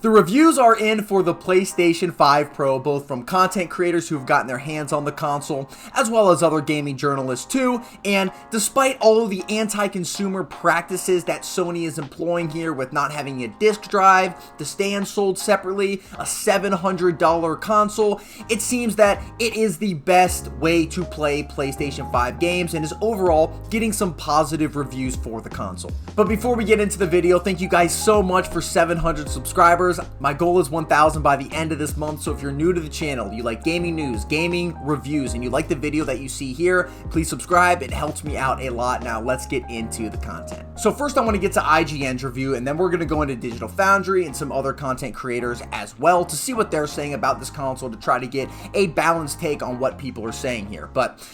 The reviews are in for the PlayStation 5 Pro, both from content creators who've gotten their hands on the console, as well as other gaming journalists too, and despite all of the anti-consumer practices that Sony is employing here with not having a disc drive, the stand sold separately, a $700 console, it seems that it is the best way to play PlayStation 5 games and is overall getting some positive reviews for the console. But before we get into the video, thank you guys so much for 700 subscribers. My goal is 1,000 by the end of this month, so if you're new to the channel, you like gaming news, gaming reviews, and you like the video that you see here, please subscribe. It helps me out a lot. Now let's get into the content. So first I want to get to IGN's review, and then we're going to go into Digital Foundry and some other content creators as well to see what they're saying about this console, to try to get a balanced take on what people are saying here. But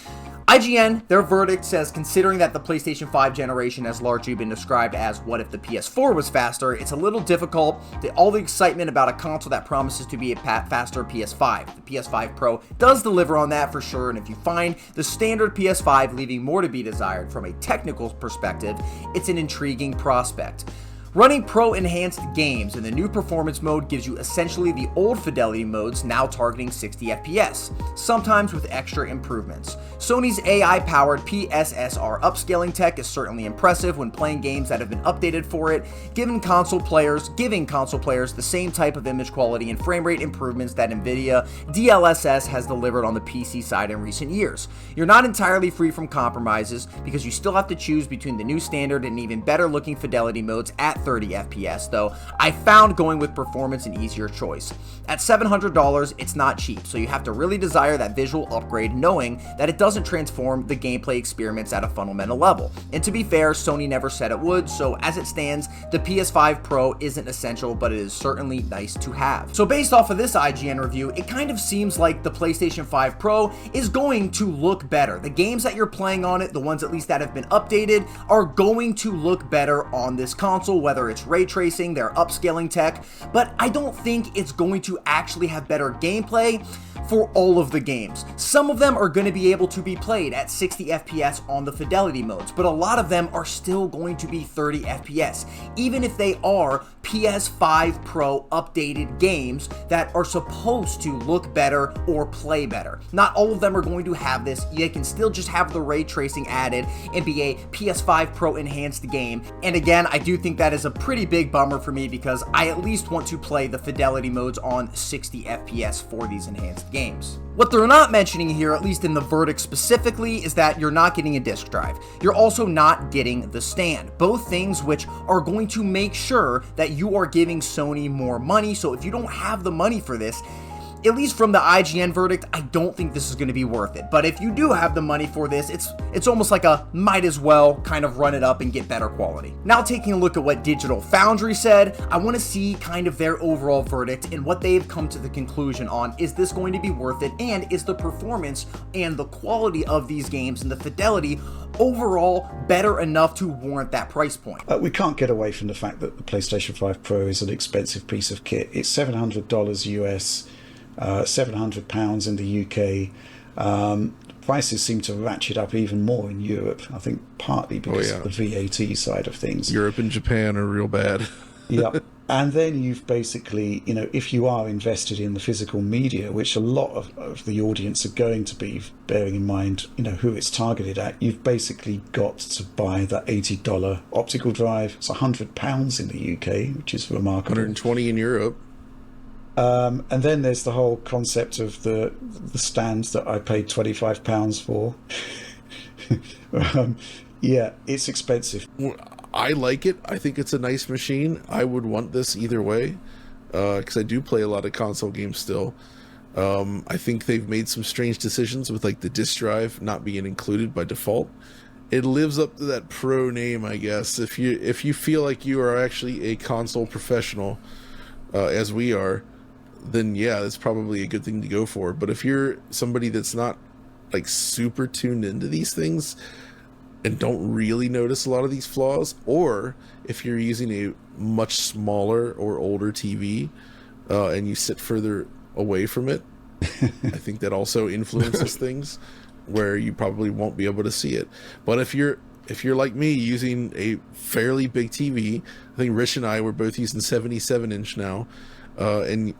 IGN, their verdict says, considering that the PlayStation 5 generation has largely been described as what if the PS4 was faster, it's a little difficult. All the excitement about a console that promises to be a faster PS5. The PS5 Pro does deliver on that for sure, and if you find the standard PS5 leaving more to be desired from a technical perspective, it's an intriguing prospect. Running Pro enhanced games in the new performance mode gives you essentially the old fidelity modes now targeting 60 FPS, sometimes with extra improvements. Sony's AI-powered PSSR upscaling tech is certainly impressive when playing games that have been updated for it, giving console players the same type of image quality and frame rate improvements that Nvidia DLSS has delivered on the PC side in recent years. You're not entirely free from compromises because you still have to choose between the new standard and even better looking fidelity modes at 30 FPS, though I found going with performance an easier choice. At $700, it's not cheap, so you have to really desire that visual upgrade, knowing that it doesn't transform the gameplay experience at a fundamental level. And to be fair, Sony never said it would, so as it stands, the PS5 Pro isn't essential, but it is certainly nice to have. So based off of this IGN review, it kind of seems like the PlayStation 5 Pro is going to look better. The games that you're playing on it, the ones at least that have been updated, are going to look better on this console, whether it's ray tracing, their upscaling tech, but I don't think it's going to actually have better gameplay for all of the games. Some of them are going to be able to be played at 60 FPS on the fidelity modes, but a lot of them are still going to be 30 FPS, even if they are PS5 Pro updated games that are supposed to look better or play better. Not all of them are going to have this. They can still just have the ray tracing added and be a PS5 Pro enhanced game. And again, I do think that is a pretty big bummer for me because I at least want to play the fidelity modes on 60 FPS for these enhanced games. What they're not mentioning here, at least in the verdict specifically, is that you're not getting a disc drive. You're also not getting the stand. Both things which are going to make sure that you are giving Sony more money. So if you don't have the money for this, at least from the IGN verdict, I don't think this is going to be worth it. But if you do have the money for this, it's almost like a might as well kind of run it up and get better quality. Now taking a look at what Digital Foundry said, I want to see kind of their overall verdict and what they've come to the conclusion on. Is this going to be worth it? And is the performance and the quality of these games and the fidelity overall better enough to warrant that price point? We can't get away from the fact that the PlayStation 5 Pro is an expensive piece of kit. It's $700 US. £700 in the UK. Prices seem to ratchet up even more in Europe, I think partly because of the VAT side of things. Europe and Japan are real bad. Yep. And then you've basically, if you are invested in the physical media, which a lot of the audience are going to be, bearing in mind, who it's targeted at, you've basically got to buy that $80 optical drive. It's £100 in the UK, which is remarkable. 120 in Europe. And then there's the whole concept of the stands that I paid £25 for. Yeah, it's expensive. I like it. I think it's a nice machine. I would want this either way, because I do play a lot of console games still. I think they've made some strange decisions with like the disc drive not being included by default. It lives up to that pro name, I guess. If you feel like you are actually a console professional, as we are, then yeah, that's probably a good thing to go for. But if you're somebody that's not like super tuned into these things and don't really notice a lot of these flaws, or if you're using a much smaller or older TV and you sit further away from it, I think that also influences things where you probably won't be able to see it. But if you're if you're like me using a fairly big TV, I think Rich and I were both using 77-inch now, and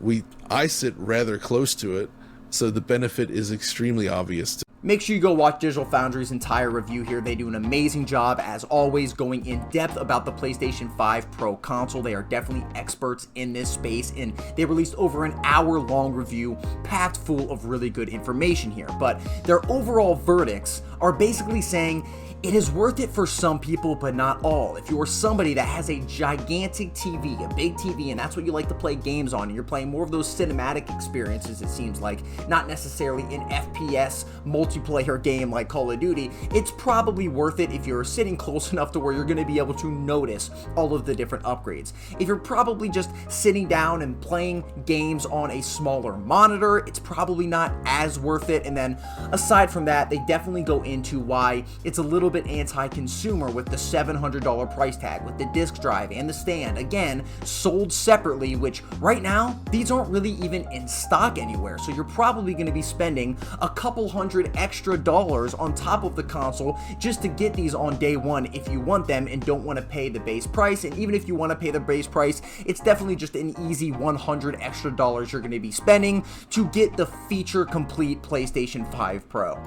I sit rather close to it, so the benefit is extremely obvious. Make sure you go watch Digital Foundry's entire review here. They do an amazing job, as always, going in depth about the PlayStation 5 Pro console. They are definitely experts in this space, and they released over an hour-long review packed full of really good information here. But their overall verdicts are basically saying it is worth it for some people, but not all. If you're somebody that has a gigantic TV, a big TV, and that's what you like to play games on, and you're playing more of those cinematic experiences, it seems like, not necessarily an FPS multiplayer game like Call of Duty, it's probably worth it if you're sitting close enough to where you're going to be able to notice all of the different upgrades. If you're probably just sitting down and playing games on a smaller monitor, it's probably not as worth it. And then aside from that, they definitely go into why it's a little bit anti-consumer with the $700 price tag, with the disc drive and the stand, again, sold separately, which right now, these aren't really even in stock anywhere. So you're probably going to be spending a couple $100 extra on top of the console just to get these on day one if you want them and don't want to pay the base price. And even if you want to pay the base price, it's definitely just an easy $100 extra you're going to be spending to get the feature complete PlayStation 5 Pro.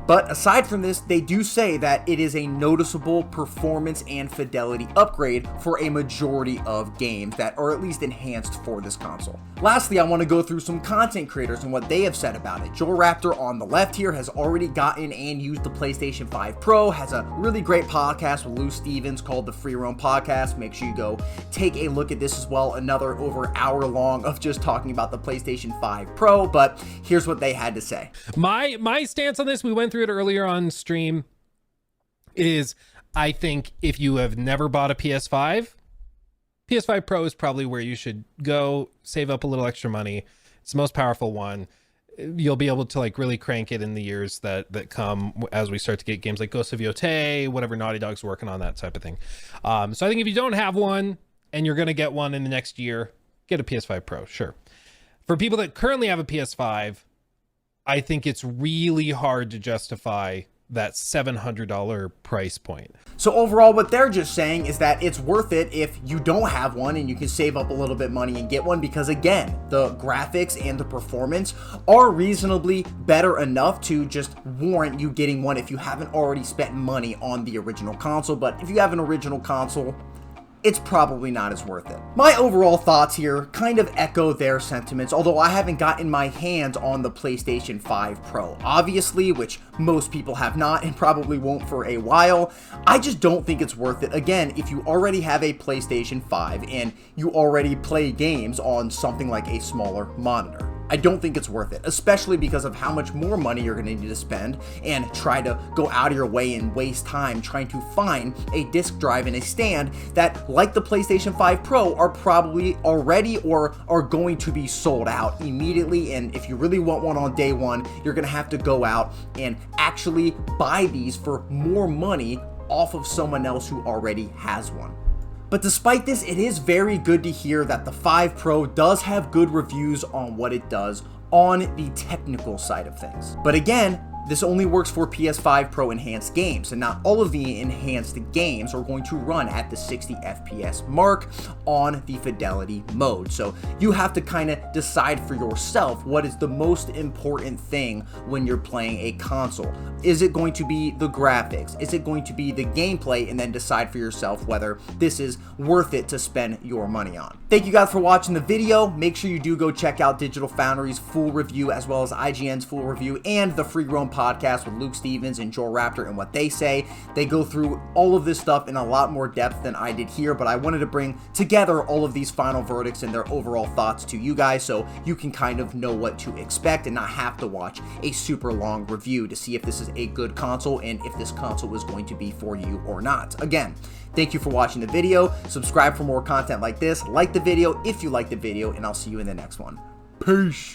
But aside from this, they do say that it is a noticeable performance and fidelity upgrade for a majority of games that are at least enhanced for this console. Lastly, I want to go through some content creators and what they have said about it. Joel Raptor on the left here has already gotten and used the PlayStation 5 Pro, has a really great podcast with Lou Stevens called the Free Roam Podcast. Make sure you go take a look at this as well. Another over hour long of just talking about the PlayStation 5 Pro, but here's what they had to say. My stance on this, we went through it earlier on stream, is I think if you have never bought a PS5 Pro is probably where you should go, save up a little extra money. It's the most powerful one. You'll be able to like really crank it in the years that come as we start to get games like Ghost of Yotei, whatever Naughty Dog's working on, that type of thing. So I think if you don't have one and you're going to get one in the next year, get a PS5 Pro, sure. For people that currently have a PS5, I think it's really hard to justify that $700 price point. So overall, what they're just saying is that it's worth it if you don't have one and you can save up a little bit money and get one, because again, the graphics and the performance are reasonably better enough to just warrant you getting one if you haven't already spent money on the original console. But if you have an original console, it's probably not as worth it. My overall thoughts here kind of echo their sentiments, although I haven't gotten my hands on the PlayStation 5 Pro, obviously, which most people have not and probably won't for a while. I just don't think it's worth it. Again, if you already have a PlayStation 5 and you already play games on something like a smaller monitor, I don't think it's worth it, especially because of how much more money you're going to need to spend and try to go out of your way and waste time trying to find a disc drive and a stand that, like the PlayStation 5 Pro, are probably already or are going to be sold out immediately. And if you really want one on day one, you're going to have to go out and actually buy these for more money off of someone else who already has one. But despite this, it is very good to hear that the 5 Pro does have good reviews on what it does on the technical side of things. But again, this only works for PS5 Pro enhanced games, and not all of the enhanced games are going to run at the 60 FPS mark on the fidelity mode. So you have to kind of decide for yourself what is the most important thing when you're playing a console. Is it going to be the graphics? Is it going to be the gameplay? And then decide for yourself whether this is worth it to spend your money on. Thank you guys for watching the video. Make sure you do go check out Digital Foundry's full review, as well as IGN's full review, and the Free Roam Podcast with Luke Stevens and Joel Raptor and what they say. They go through all of this stuff in a lot more depth than I did here, but I wanted to bring together all of these final verdicts and their overall thoughts to you guys so you can kind of know what to expect and not have to watch a super long review to see if this is a good console and if this console is going to be for you or not. Again, thank you for watching the video. Subscribe for more content like this. Like the video if you like the video, and I'll see you in the next one. Peace.